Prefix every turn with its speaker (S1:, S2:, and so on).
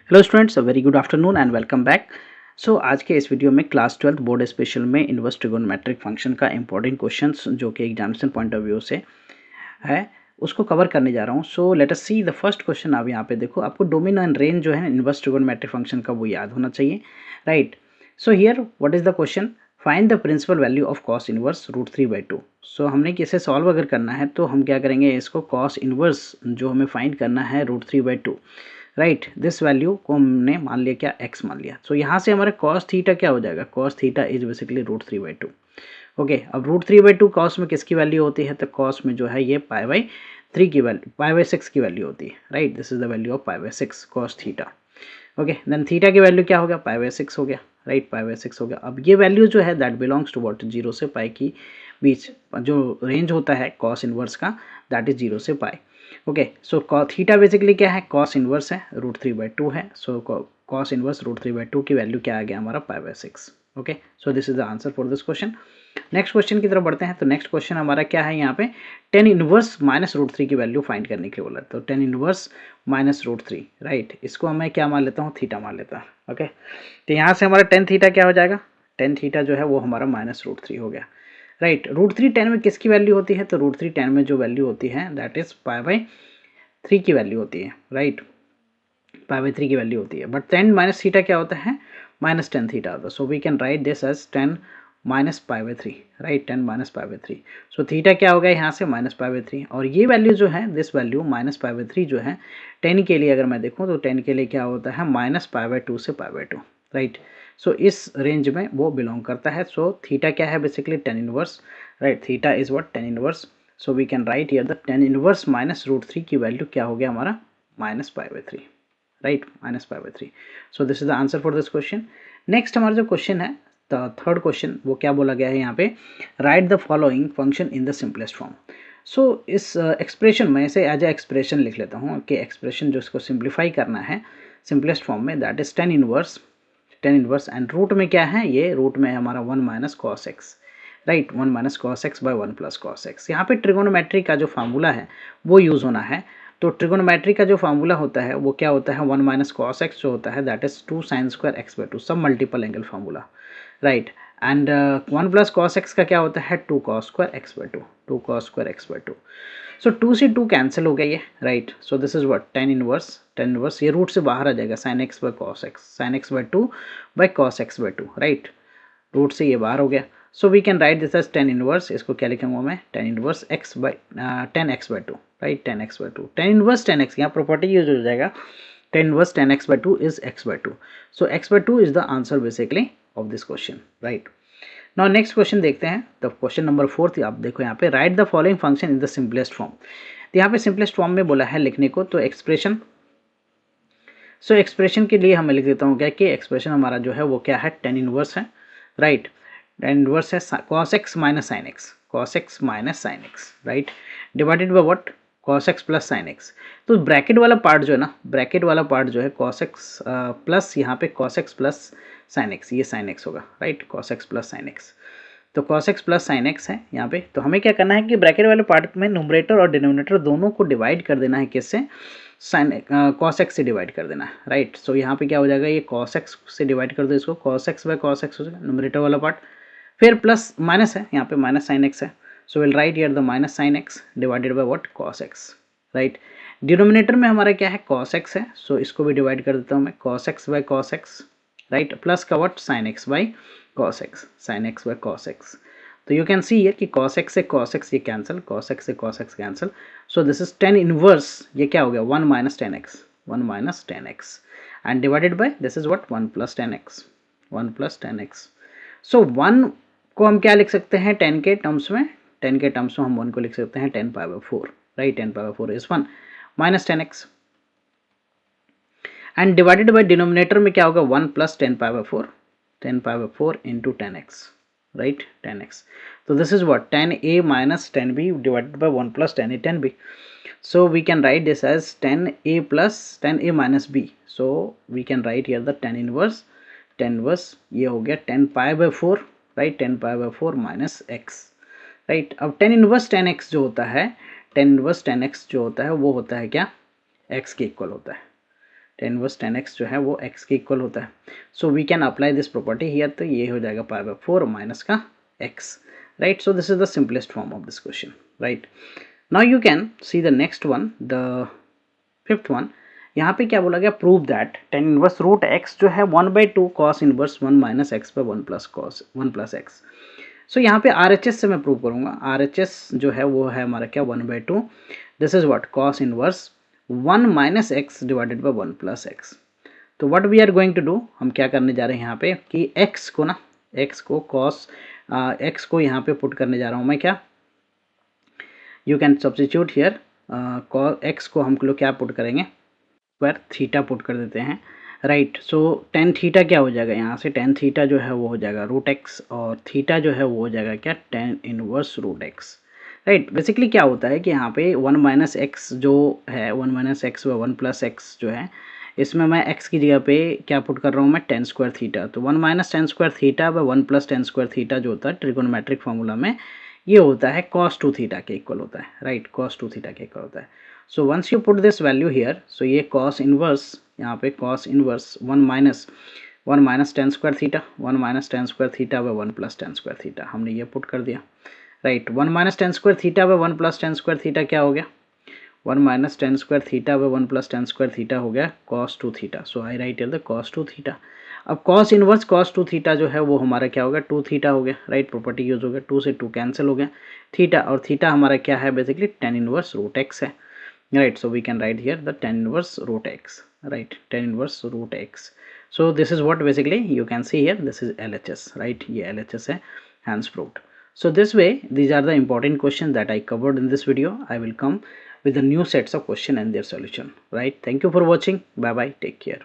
S1: Hello students, very good afternoon and welcome back. So आज के इस वीडियो में क्लास 12 बोर्ड स्पेशल में इनवर्स ट्रिगोनोमेट्रिक फंक्शन का इंपॉर्टेंट क्वेश्चंस जो कि एग्जामिनेशन पॉइंट ऑफ व्यू से है उसको कवर करने जा रहा हूँ। So let us see the first question. आप यहाँ पे देखो, आपको डोमेन एंड रेंज जो है इनवर्स ट्रिगोनोमेट्रिक फंक्शन का वो याद होना चाहिए, right. So here what is the question, find the principal value of cos inverse √3/2। So हमने इसे सॉल्व अगर करना है तो हम क्या करेंगे, इसको कॉस इनवर्स जो हमें फाइंड करना है √3/2, राइट। दिस वैल्यू को हमने मान लिया क्या, x मान लिया। सो यहाँ से हमारे cos थीटा क्या हो जाएगा, cos theta is basically √3/2। Okay, अब √3/2 cos में किसकी वैल्यू होती है, तो cos में जो है ये π/3 की वैल्यू, π/6 की वैल्यू होती है, right. This is the value of π/6 cos theta. Okay, then theta की वैल्यू क्या हो गया, π/6 हो गया, राइट, π/6 हो गया। अब ये वैल्यू जो है दैट बिलोंग्स टू व्हाट, 0 से पाई की बीच जो रेंज होता है कॉस इनवर्स का, दैट इज 0 से पाई। ओके, सो थीटा बेसिकली क्या है, कॉस इनवर्स है, √3/2 है। सो कॉस इनवर्स √3/2 की वैल्यू क्या आ गया हमारा, π/6। Okay, so this is the answer for this question. Next question की तरफ बढ़ते हैं। तो नेक्स्ट क्वेश्चन हमारा क्या है, यहाँ पे tan इनवर्स -√3 की वैल्यू फाइंड करने के लिए बोला। तो tan इनवर्स -√3, राइट, इसको मैं क्या मान लेता हूँ, थीटा मान लेता हूँ। ओके, तो यहाँ से हमारा tan थीटा क्या हो जाएगा, tan थीटा जो है वो हमारा -√3 हो गया, राइट। √3 tan में किसकी वैल्यू होती है, तो √3 tan में जो वैल्यू होती है दैट इज π/3 की वैल्यू होती है, राइट, π/3 की वैल्यू होती है। बट tan माइनस थीटा क्या होता है, -tan थीटा होता है। So we can write this as tan -π/3, right, tan -π/3। So theta क्या हो गया यहाँ से, -π/3, और ये वैल्यू जो है, दिस वैल्यू -π/3 जो है tan के लिए अगर मैं देखूँ तो tan के लिए क्या होता है, -π/2 से π/2, राइट। सो इस रेंज में वो बिलोंग करता है। सो थीटा क्या है, basically tan inverse, right, theta is what, tan inverse. So we can write here the tan inverse -√3 की वैल्यू क्या हो गया हमारा, -π/3, right, -π/3। So this is the answer for this question. Next हमारा जो क्वेश्चन है, थर्ड क्वेश्चन, वो क्या बोला गया है यहाँ पे, right the following function in the simplest form. So इस एक्सप्रेशन में इसे एज ए एक्सप्रेशन लिख लेता हूँ कि एक्सप्रेशन जो इसको सिंप्लीफाई करना है सिंपलेस्ट फॉर्म में, that is tan inverse and root में क्या है, ये रूट में है हमारा 1 - cos x, right, 1 - cos x by 1 + cos x। यहाँ पे ट्रिगोनोमेट्री का जो फार्मूला है वो यूज़ होना है। तो ट्रिगोनोमेट्री का जो फार्मूला होता है वो क्या होता है, 1 - cos x जो होता है दैट इज 2 sin² x/2, सब multiple angle formula, right. And 1 + cos x का क्या होता है, 2 cos² x/2, 2 cos² x/2। सो 2 से 2 कैंसिल हो गया ये, right. So this is what, tan inverse ये रूट से बाहर आ जाएगा, sin x by cos x, sin x/2 by cos x/2, right, root से ये बाहर हो गया। So we can write this as tan inverse, इसको क्या लिखूंगा मैं, tan inverse x by 10x/2, right, 10x/2, tan inverse 10x, यहाँ प्रॉपर्टी यूज हो जाएगा, tan inverse 10x/2 is x/2। So x/2 is the answer basically of this question, right. Now next question देखते हैं। तो क्वेश्चन नंबर 4 आप देखो यहाँ पे, right the following function in the simplest form. तो यहाँ पे सिंपलेस्ट फॉर्म में बोला है लिखने को, तो एक्सप्रेशन, सो एक्सप्रेशन के लिए हमें लिख देता हूँ क्या कि एक्सप्रेशन हमारा जो है वो क्या है, tan इनवर्स है, राइट, tan इनवर्स है cos x - sin x, cos x - sin x, right, divided by what, cos x plus sin x। तो ब्रैकेट वाला पार्ट जो है ना, ब्रैकेट वाला पार्ट जो है cos x प्लस यहाँ पे cos x plus sin x, ये sin x होगा, right, cos x plus sin x। तो cos x plus sin x है यहाँ पे। तो हमें क्या करना है कि ब्रैकेट वाले पार्ट में न्यूमरेटर और डिनोमिनेटर दोनों को डिवाइड कर देना है, किससे, cos x से डिवाइड कर देना है, राइट। सो यहाँ पे क्या हो जाएगा, ये cos x से डिवाइड कर दो इसको, cos x by cos x हो जाएगा न्यूमरेटर वाला पार्ट, फिर प्लस माइनस है यहाँ पे, माइनस sin x है। So will write here the minus sin x divided by what, cos x, right. Denominator में हमारा क्या है, cos x है, सो इसको भी डिवाइड कर देता हूँ मैं, cos x by cos x, right, plus का what, sin x by cos x, sin x by cos x। तो यू कैन सी हियर कि cos x से cos x ये कैंसिल, cos x से cos x cancel. So this is tan inverse, ये क्या हो गया, 1 - tan x, 1 - tan x and divided by this is what, 1 + tan x, 1 + tan x। सो 1 को हम क्या लिख सकते हैं, 10 के टर्म्स में, 10 के टर्म्स में हम 1 को लिख सकते हैं 10⁻⁴, right, 10⁻⁴ is 1 - tan x and divided by denominator में क्या होगा, 1 + 10⁻⁴, 10⁻⁴ into tan x, right, tan x। So this is what, tan a minus tan b divided by 1 plus tan a tan b. So we can write this as tan a plus tan a minus b. So we can write here the tan inverse ये हो गया 10⁻⁴, right, 10⁻⁴ minus x, right। अब tan inverse tan x जो होता है, tan inverse tan x जो होता है वो होता है क्या, x के इक्वल होता है, tan इनवर्स tan x जो है वो x के इक्वल होता है. So we can apply this property here. तो ये हो जाएगा पाई बाय 4 माइनस का x, right. So this is the simplest form of this question, right. Now you can see the next one, the fifth one. यहाँ पे क्या बोला गया, prove that tan inverse root x जो है 1/2 cos inverse 1 minus x by 1 plus cos 1 plus x. So यहाँ पे RHS से मैं प्रूव करूँगा. RHS जो है वो है हमारा क्या, 1/2. This is what, cos inverse 1 minus x divided by 1 plus x. तो what we are going to do, हम क्या करने जा रहे हैं यहाँ पे कि x को ना, x को cos x को यहाँ पे पुट करने जा रहा हूँ मैं. क्या, you can substitute here, x को हम लोग क्या पुट करेंगे, स्क्वायर थीटा पुट कर देते हैं, राइट. सो टेन थीटा क्या हो जाएगा, यहाँ से टेन थीटा जो है वो हो जाएगा रूट एक्स, और थीटा जो है वो हो जाएगा क्या, tan inverse root x, right. Basically क्या होता है कि यहाँ पे 1 माइनस एक्स जो है, 1 माइनस एक्स व 1 प्लस एक्स जो है, इसमें मैं x की जगह पे क्या पुट कर रहा हूँ मैं, टेन स्क्वायर थीटा. तो 1 माइनस टेन स्क्वायर थीटा व 1 प्लस टेन स्क्वायर थीटा जो होता है ट्रिगोनोमेट्रिक फार्मूला में, ये होता है cos 2 थीटा के इक्वल होता है, राइट. cos 2 थीटा के इक्वल होता है. So once you put this value here, so ये cos इनवर्स, यहाँ पे cos inverse 1 minus tan square theta, 1 minus tan square theta व 1 प्लस टेन स्क्वायर थीटा, हमने ये पुट कर दिया, right. 1 minus tan square theta व 1 प्लस टेन स्क्वायर थीटा क्या हो गया, 1 माइनस टेन स्क्वायर थीटा व 1 प्लस टेन स्क्वायर थीटा हो गया cos 2 theta. So I right here the cos 2 theta. अब cos इनवर्स cos 2 थीटा जो है वो हमारा क्या हो गया, 2 थीटा हो गया, राइट. प्रॉपर्टी यूज हो गया, 2 से 2 कैंसिल हो गया, थीटा और थीटा हमारा क्या है, basically tan inverse root x है, right. So we can write here the tan inverse root x, right. tan inverse root x. So this is what basically you can see here, this is LHS, right. ये LHS है, hence proved. So this way, these are the important questions that I covered in this video. I will come with the new sets of question and their solution, right. Thank you for watching. Bye bye, take care.